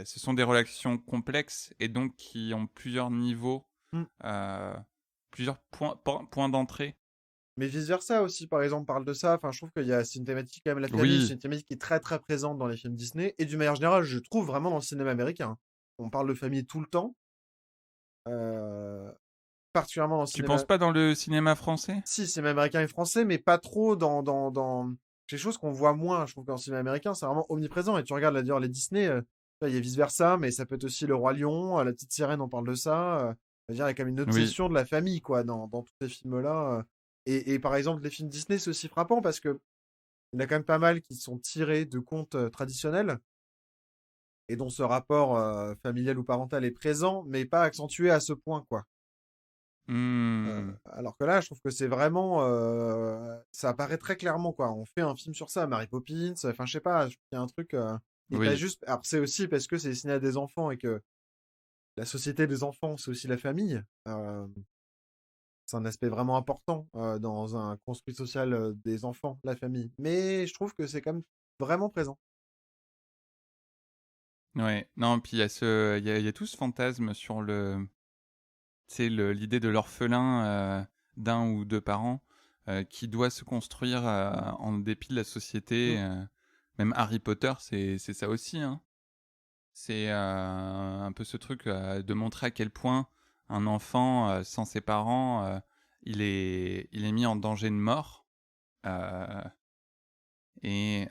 Ce sont des relations complexes et donc qui ont plusieurs niveaux, mm. euh, plusieurs points d'entrée. Mais vice-versa aussi, par exemple, parle de ça. Enfin, je trouve c'est une thématique, quand même, la famille, c'est Oui, une thématique qui est très, très présente dans les films Disney, et d'une manière générale, je trouve vraiment dans le cinéma américain. On parle de famille tout le temps, particulièrement dans le Tu cinéma. penses pas dans le cinéma français? Si, cinéma américain et français, mais pas trop dans des choses qu'on voit moins. Je trouve qu'en cinéma américain, c'est vraiment omniprésent. Et tu regardes là, d'ailleurs les Disney, il y a vice-versa, mais ça peut être aussi Le Roi Lion, La Petite Sirène, on parle de ça. C'est-à-dire, il y a quand même une Oui. obsession de la famille, quoi, dans tous ces films-là. Et par exemple, les films Disney, c'est aussi frappant parce que il y en a quand même pas mal qui sont tirés de contes traditionnels et dont ce rapport familial ou parental est présent, mais pas accentué à ce point, quoi. Alors que là, je trouve que c'est vraiment, ça apparaît très clairement, quoi. On fait un film sur ça, Mary Poppins, enfin, je sais pas, il y a un truc, et t'as Oui. juste, alors c'est aussi parce que c'est destiné à des enfants et que la société des enfants, c'est aussi la famille. C'est un aspect vraiment important dans un construit social des enfants, la famille. Mais je trouve que c'est quand même vraiment présent. Ouais. Non, puis il y a tout ce fantasme sur l'idée de l'orphelin d'un ou deux parents qui doit se construire en dépit de la société. Même Harry Potter, c'est ça aussi, hein. C'est un peu ce truc de montrer à quel point un enfant sans ses parents, il est mis en danger de mort. Et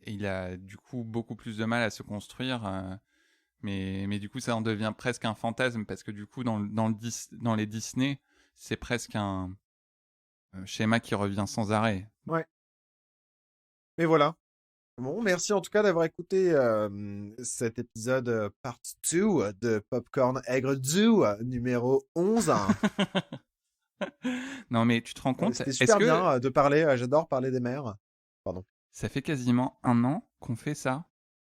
il a du coup beaucoup plus de mal à se construire. Mais du coup, ça en devient presque un fantasme parce que du coup, dans les Disney, c'est presque un schéma qui revient sans arrêt. Ouais. Mais voilà. Bon, merci en tout cas d'avoir écouté cet épisode part 2 de Popcorn Aigre 2, numéro 11. Non, mais tu te rends compte, C'était est-ce super que bien de parler, j'adore parler des mères. Pardon. ça fait quasiment 1 an qu'on fait ça?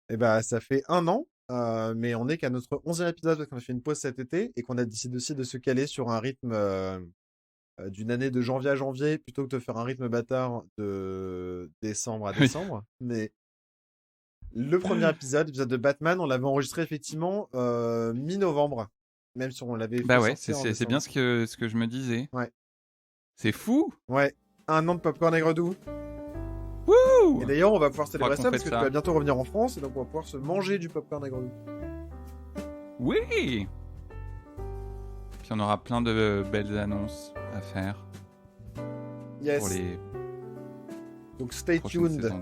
Et bah, ça fait 1 an, mais on est qu'à notre 11e épisode parce qu'on a fait une pause cet été et qu'on a décidé aussi de se caler sur un rythme d'une année de janvier à janvier plutôt que de faire un rythme bâtard de décembre à Oui. décembre. Mais le premier épisode de Batman, on l'avait enregistré effectivement mi-novembre, même si on l'avait Bah fait ouais, sortir en c'est bien décembre. ce que je me disais. Ouais. C'est fou! Ouais, 1 an de Popcorn Aigre Doux. Wouh! Et d'ailleurs, on va pouvoir célébrer qu'on ça parce fête que tu ça. vas bientôt revenir en France et donc on va pouvoir se manger du Popcorn Aigre Doux. Oui! Puis on aura plein de belles annonces à faire Yes. pour les Donc stay prochaines tuned. saisons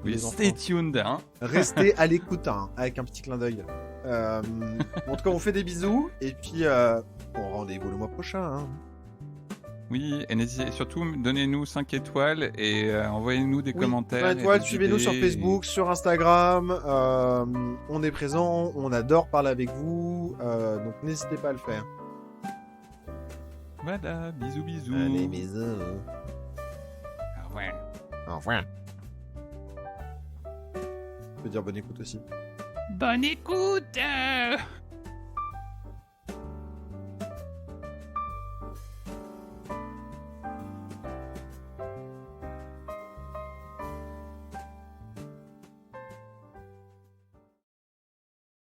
Oui, Les stay enfants. tuned, hein. Restez à l'écoute, hein, avec un petit clin d'œil. En tout cas, on fait des bisous et puis bon, rendez-vous le mois prochain. Hein. Oui, et n'hésitez surtout, donnez-nous 5 étoiles et envoyez-nous des Oui, commentaires. 20 et étoiles, des suivez-nous sur idées. Facebook, sur Instagram. On est présent, on adore parler avec vous, donc n'hésitez pas à le faire. Voilà, bisous, bisous. Allez, bisous. Au revoir. Au revoir. Je peux dire bonne écoute aussi. Bonne écoute